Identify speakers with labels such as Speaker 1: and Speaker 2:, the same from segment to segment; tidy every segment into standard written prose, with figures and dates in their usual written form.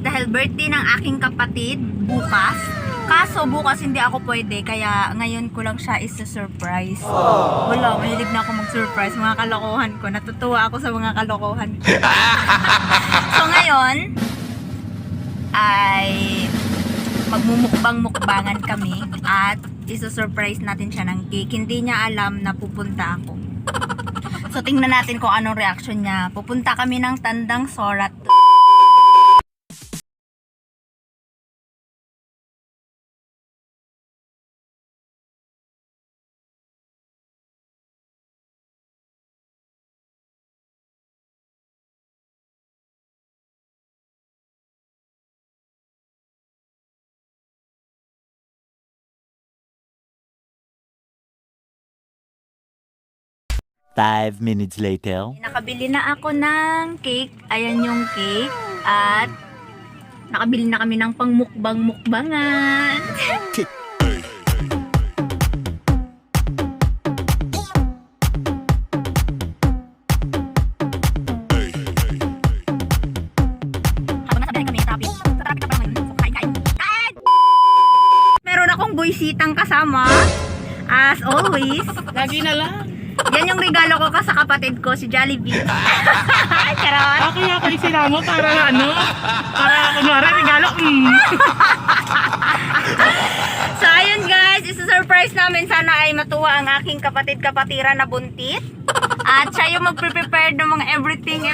Speaker 1: dahil birthday ng aking kapatid bukas. Kaso bukas hindi ako pwede, kaya ngayon ko lang siya isa-surprise. Wala, mahilig na ako mag-surprise. Mga kalokohan ko. Natutuwa ako sa mga kalokohan ko. So ngayon, ay magmumukbang-mukbangan kami at isa-surprise natin siya ng cake. Hindi niya alam na pupunta ako. So tingnan natin kung anong reaction niya. Pupunta kami ng Tandang Sorat.
Speaker 2: Five minutes later.
Speaker 1: Nakabili na ako ng cake. Ayan yung cake. At nakabili na kami ng pangmukbang-mukbangan. Habang nasa biyahe kami, traffic. Sa traffic na pa naman. So, kain! Kain! Meron akong buwisitang kasama. As always.
Speaker 3: Lagi na lang.
Speaker 1: Yan yung regalo ko sa kapatid ko, si Jollibee. Charot!
Speaker 3: Kaya kayo sinama para para kunwari regalo.
Speaker 1: So ayun guys, isa-surprise namin. Sana ay matuwa ang aking kapatid-kapatira na buntit. At siya yung mag-prepare ng mga everything.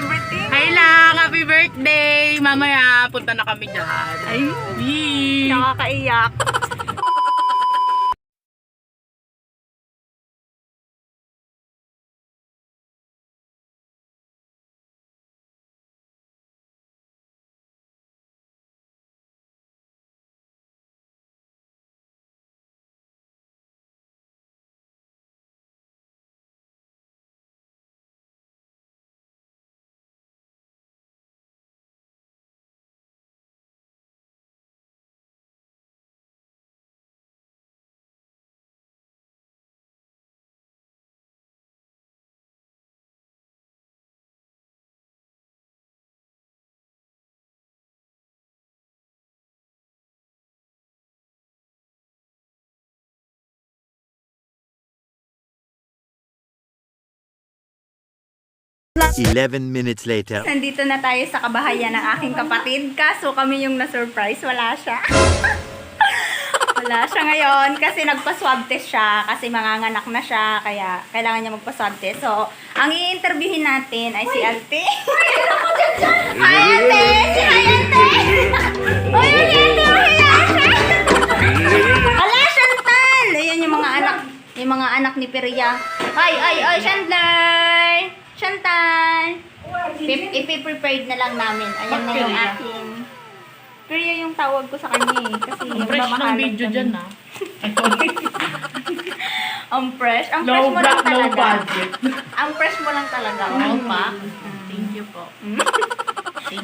Speaker 3: Hi lang, happy birthday. Mamaya punta na kami dyan.
Speaker 1: Ay,
Speaker 3: Yee.
Speaker 1: nakakaiyak.
Speaker 2: Eleven minutes later.
Speaker 1: Nandito na tayo sa kabahayan ng aking kapatid. Kaso kami yung na-surprise. Wala siya. Wala siya ngayon kasi nagpa-swab test siya. Kasi manganganak na siya. Kaya kailangan niya magpa-swab test. So, ang i-interviewin natin ay si Ate. Hi, Ate! Si Hi, Ate! Uy, Ate! Ala, Chantal! Ayan yung mga anak. Yung mga anak ni Peria. Ay, Chantal! Chantal! Ipi-prepared na lang namin. Ayan na yung aking. Peria yung tawag ko sa kanya eh. Kasi
Speaker 3: Ang fresh ng video dyan ha.
Speaker 1: Ang fresh. Ang fresh
Speaker 3: Low
Speaker 1: mo lang talaga.
Speaker 3: budget.
Speaker 1: Ang fresh mo lang talaga.
Speaker 3: Oo pa. Thank you po.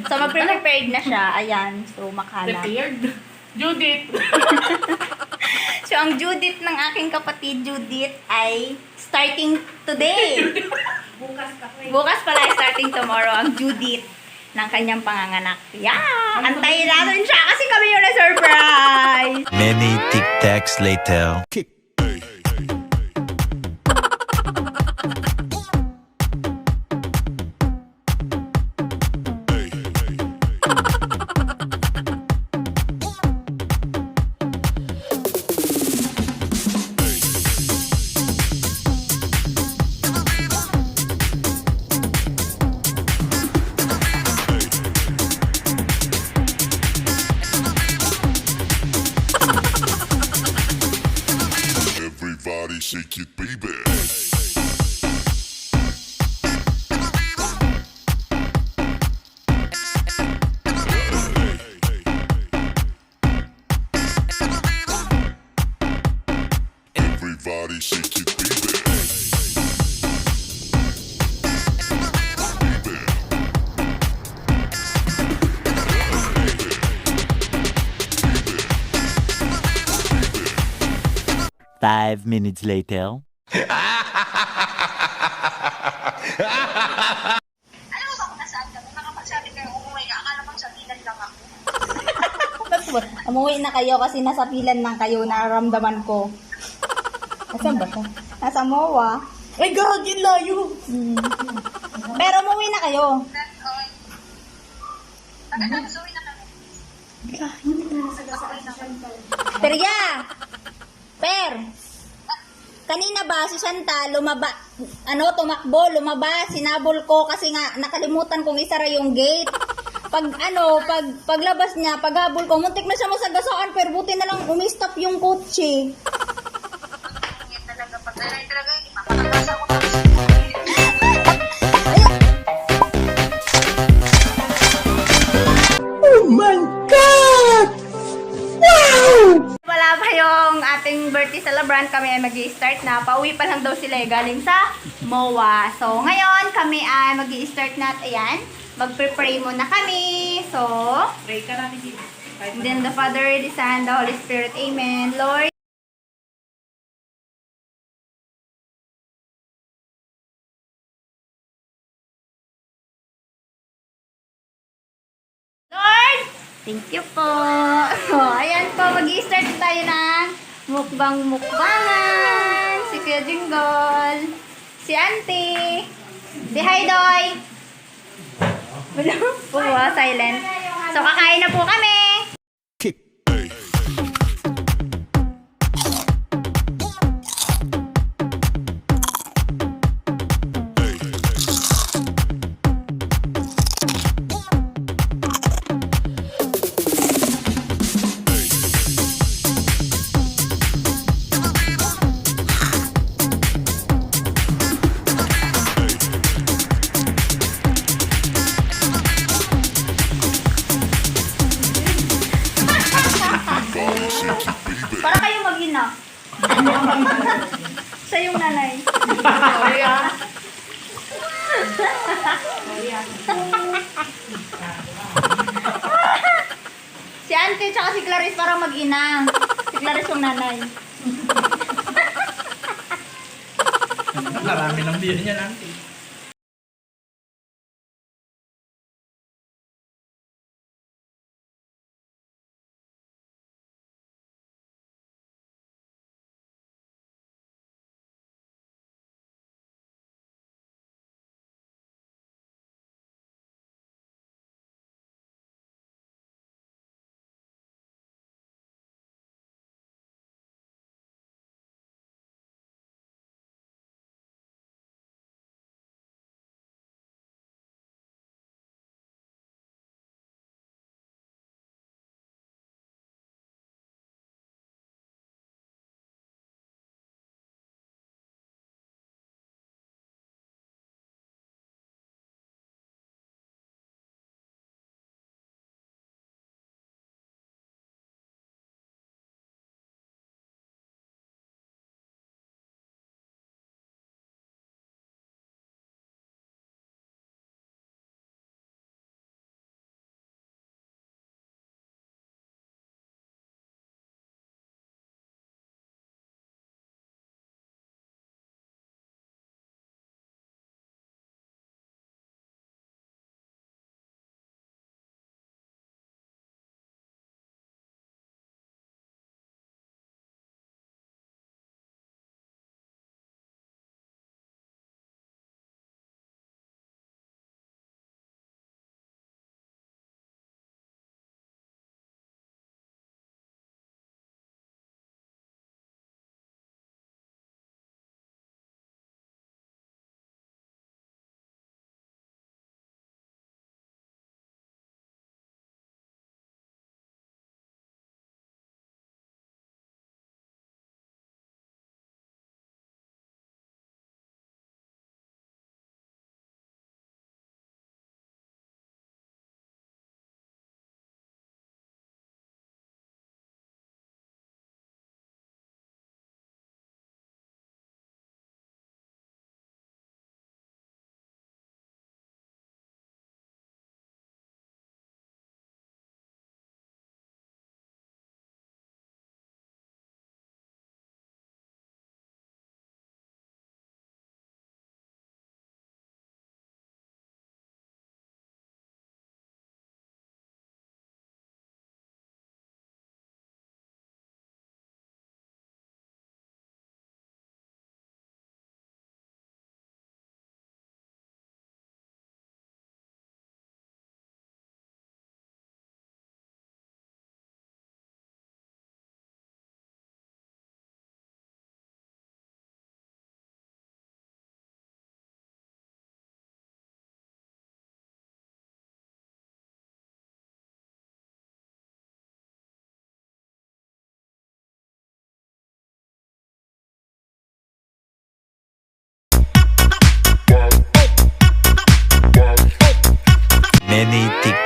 Speaker 1: So, mag-prepared na siya. Ayan. So, makalat.
Speaker 3: Prepared. Judith.
Speaker 1: So, ang Judith ng aking kapatid, Judith, ay starting today. Bukas pala, starting tomorrow, ang Judith ng kanyang panganganak. Yeah! Antayin natin siya kasi kami yung na-surprise!
Speaker 2: Many tic-tacs later.
Speaker 4: 'Body shake it, baby. Everybody shake it, baby.
Speaker 2: 5 minutes later.
Speaker 5: Alam mo ba kung nasaan kami? Makapagsabi kayo, umuwi ka. Akala bang sabihin
Speaker 1: Umuwi na kayo kasi nasa pilan lang kayo, nararamdaman ko.
Speaker 3: Asan ba siya?
Speaker 1: Nasa MOA.
Speaker 3: Ay, gagin layo!
Speaker 1: Pero umuwi na kayo. Perya! Per! Kanina ba si Santa tumakbo, lumabas, sinabol ko kasi nga nakalimutan kong isara yung gate. Paglabas niya, paghabol ko, muntik na siya masagasaan, pero buti na lang umistop yung kotse. Wala pa yung ating birthday celebrant, kami ay mag-i-start na. Pauwi pa lang daw sila galing sa MOA. So, ngayon kami ay mag-i-start na at ayan, mag-pray muna kami. So,
Speaker 3: Pray ka natin dito.
Speaker 1: in the name of the Father, the Son, the Holy Spirit. Amen. Lord, Lord, thank you po. So, ayan po, mag-i-start tayo ng mukbang-mukbangan. Si Kuya Jingle, si Auntie, si Haydoy. Wala po, silent. So, kakain na po kami. Para kayo mag-ina. Siya yung nanay. Si Auntie tsaka si Clarice para mag-ina. Si Clarice yung nanay.
Speaker 3: Marami ng beer niya, Auntie.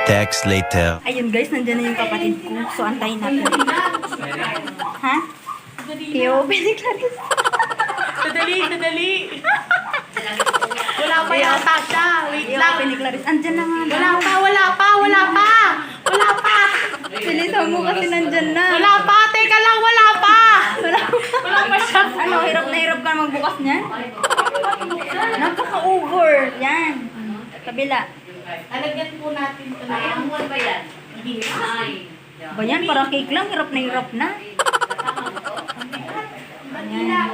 Speaker 2: text later.
Speaker 1: Ayun guys, nandiyan na yung kapatid ko. So, antayin natin. Ha? P.O. Clarice.
Speaker 3: Sadali. Wala pa yata siya. Wait
Speaker 1: P.O.
Speaker 3: lang.
Speaker 1: Clarice. Andyan na nga.
Speaker 3: Wala pa.
Speaker 1: Bilisan mo kasi nandyan na.
Speaker 3: Wala pa. Teka lang, wala pa. Wala pa siya.
Speaker 1: Ano, hirap na hirap ka magbukas niyan? Napaka-over. Yan. Kabila.
Speaker 3: Alagyan po natin ito na.
Speaker 1: Ba yan? Para cake lang. Hirap na hirap na. Ayan.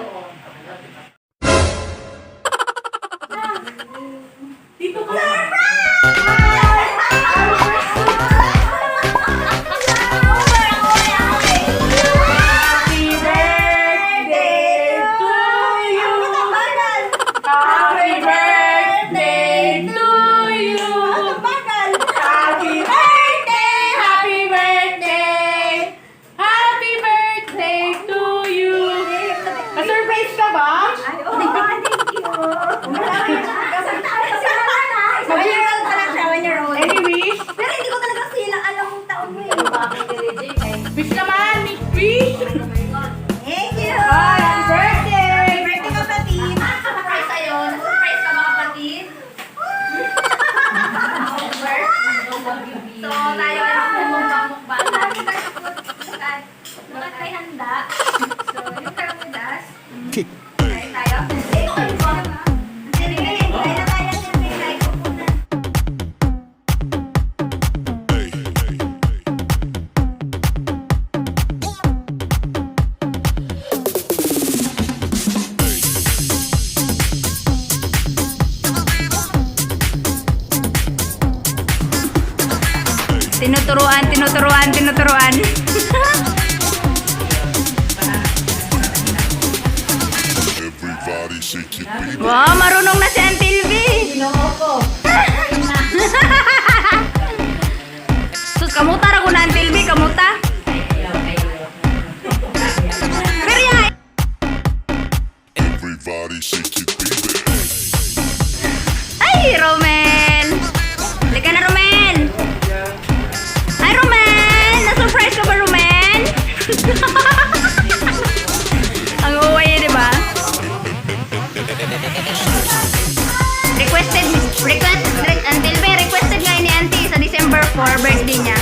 Speaker 3: Dito ka. Happy birthday to you. Happy birthday to you. Happy birthday. Happy birthday to you. Na-surprise ka ba? Any wish?
Speaker 1: Pero hindi ko talaga sila alam kung taon mo eh.
Speaker 3: Wish naman, wish.
Speaker 1: Thank you!
Speaker 3: Happy birthday!
Speaker 1: Birthday kapatid! Surprise sa'yo. Surprise ka mga kapatid? So, tayo ay mukbang-mukbang. Mga tayo handa. So, you come with us. Kain tayo. Kain na tayo. Kain ko muna. Tinuturuan.
Speaker 4: Everybody shake your baby.
Speaker 1: Wow, marunong na si Auntie Ilvi. Sus, kamuta ra ko na Auntie Ilvi, kamuta. Pero yan.
Speaker 4: Everybody shake your baby.
Speaker 1: Ay, Romel. Halika na, Romel. Hi, Romel. Na-surprise ka ba, Romel? Ang uway niya, di ba? Requested nga ni Auntie sa December 4, birthday niya.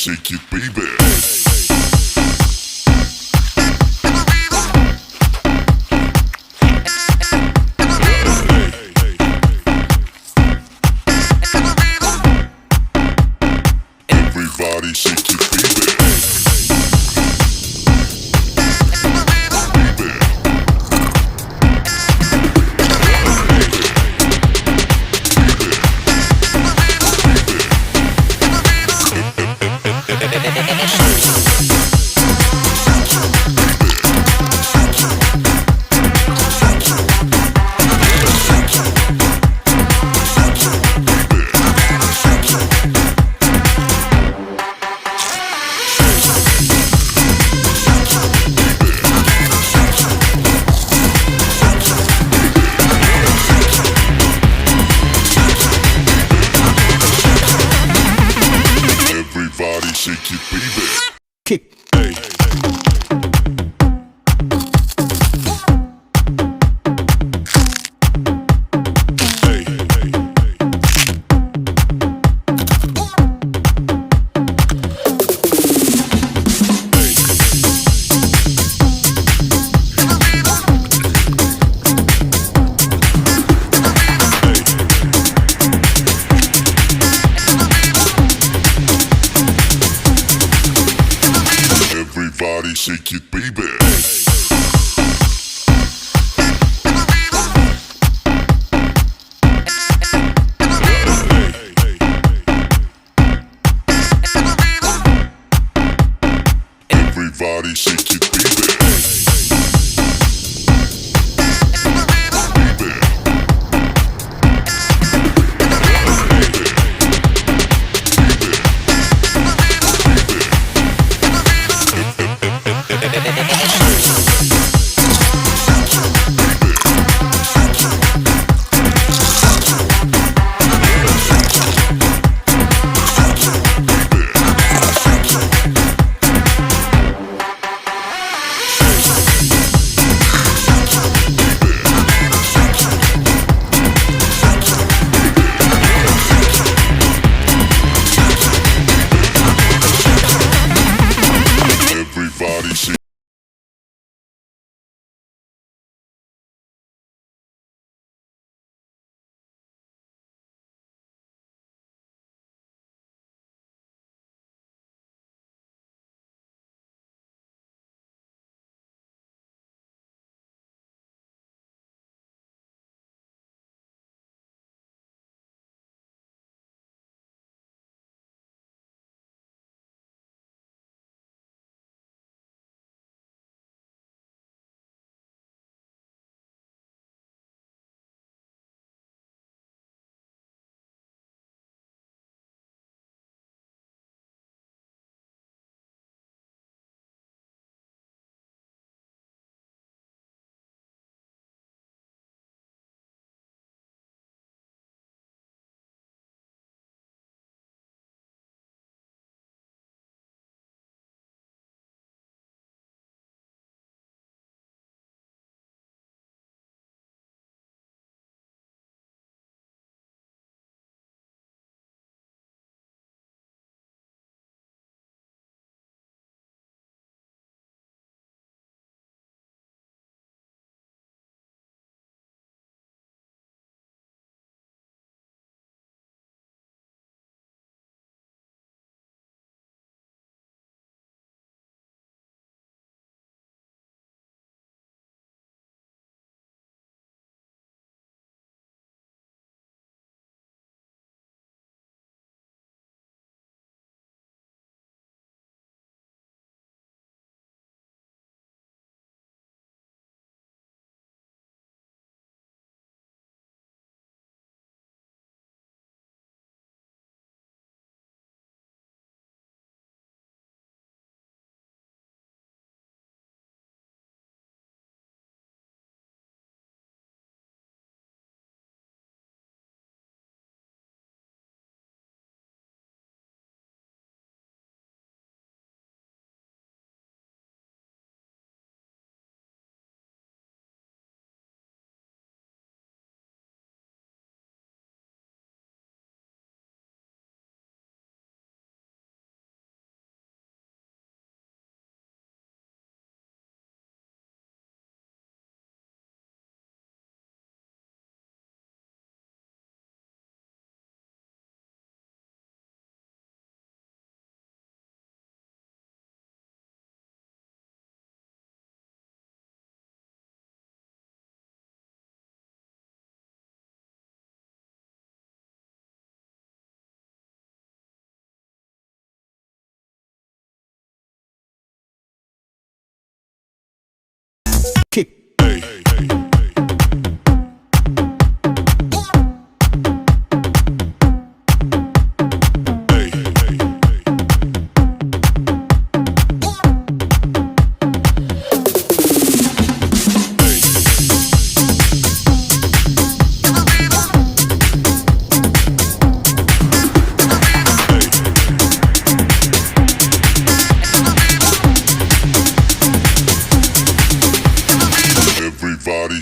Speaker 4: shake it, baby. Everybody shake it, baby. Everybody shake it, baby.
Speaker 2: Kick.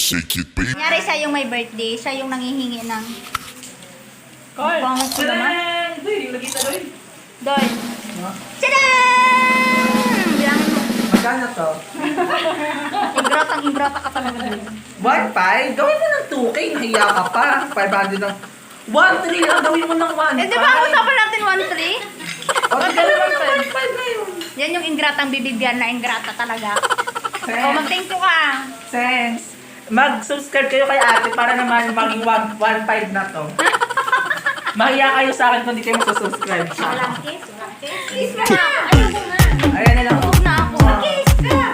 Speaker 4: shake it, baby.
Speaker 1: Kunyari siya yung may birthday, siya yung nangihingi ng...
Speaker 3: Carl!
Speaker 1: Pangit ko naman.
Speaker 3: Hindi, nakita ko yun.
Speaker 1: Doon. Tadaan! Bilangin mo.
Speaker 5: Magkano to?
Speaker 1: Ingrotang-ingrota ka talaga doon.
Speaker 5: 1.5? Gawin mo ng 2K, nahiya ka pa. 500 ng... 1.3 lang, gawin mo ng 1.5.
Speaker 1: Eh, di ba usapan natin 1-3?
Speaker 5: O, di gawin mo ng 1.5 na yun.
Speaker 1: Yan yung ingratang bibigyan na ingrata talaga. O,
Speaker 5: Sense.
Speaker 1: mag-thank you ka.
Speaker 5: Sense. Mag-subscribe kayo kay ate para naman maging 1.5 na to. Mahiya kayo sa akin kung di kayo magsusubscribe sa akin.
Speaker 1: Walang kiss, walang kiss. Kiss mo na. Ayoko na.
Speaker 5: Ayan na lang.
Speaker 1: Tulog na ako. Kiss ka.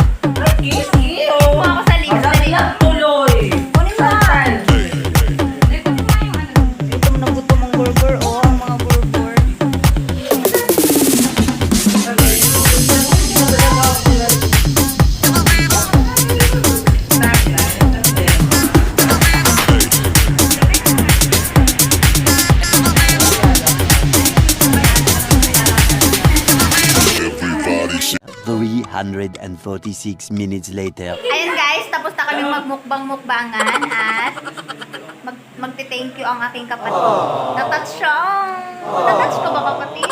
Speaker 5: Kiss you!
Speaker 1: Kuha ako sa lips. Dali.
Speaker 5: Tuloy!
Speaker 1: Kunin mo.
Speaker 5: Santal.
Speaker 1: Gutom na gutom ang burger. Oh, ang mga burger.
Speaker 4: Everybody shake.
Speaker 2: 346 minutes later.
Speaker 1: Ayun guys, tapos na kaming magmukbang-mukbangan at magte-thank you ang aking kapatid. Natouch siya. Natouch ka ba kapatid?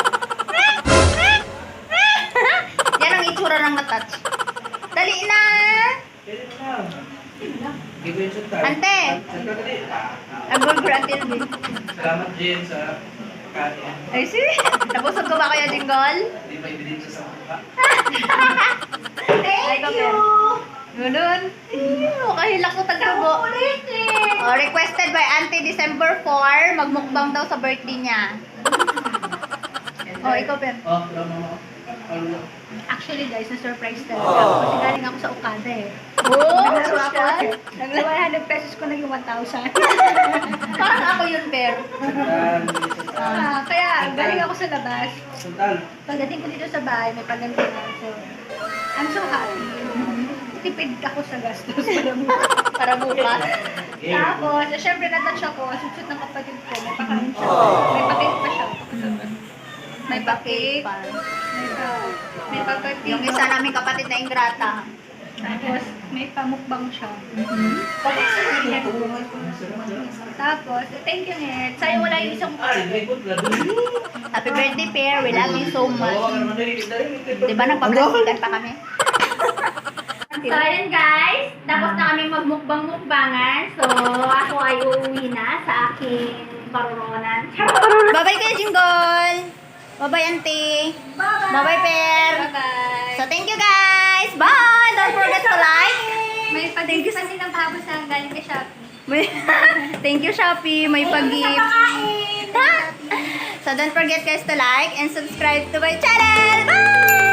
Speaker 1: Yan ang itsura ng natouch. Dali na! Ante! Ang burger until me.
Speaker 5: Salamat, Jen, sa kanin.
Speaker 1: Ay, si? Nabusog ko ba kaya, Jingle?
Speaker 5: Hindi pa ibigin sa mukha.
Speaker 1: Thank you! Ganun. Kahilak ko tagtubo. Oh, requested by Auntie December 4. Magmukbang daw sa birthday niya. Oh, ikaw, Ben.
Speaker 5: Oh, tama mo.
Speaker 1: Actually, guys, na-surprise talaga ako. Kasi galing ako sa Okada eh. Oh, naglaro ako. Naglaro 100 pesos ko naging 1,000. Parang ako yun, pero. Kaya, galing ako sa labas. Pagdating ko dito sa bahay, may pagantinan. So, I'm so happy. Tipid ako sa gastos para bukas. Tapos, syempre natouch ako. Susut ng kapatid ko. May pakain siya. May pakit pa siya. May pakit. May pakit. Yung isa naming kapatid na ingrata. Tapos, may pamukbang siya. Tapos, thank you, Ned. Sayang wala yung isang Happy birthday, Pear. We love you so much. Diba nagpapalasikan pa kami? So, ayun guys. Tapos na kami magmukbang-mukbangan. So, ako ay uuwi na sa aking paroronan. Bye-bye kayo, Jingle! Bye-bye, Auntie! Bye-bye, Pear! Bye-bye! So, thank you guys! Bye! Don't forget to like! May pag-gift pa silang tapos na galing kay Shopee. Thank you, Shopee! May pag-gift! So, don't forget guys to like and subscribe to my channel! Bye!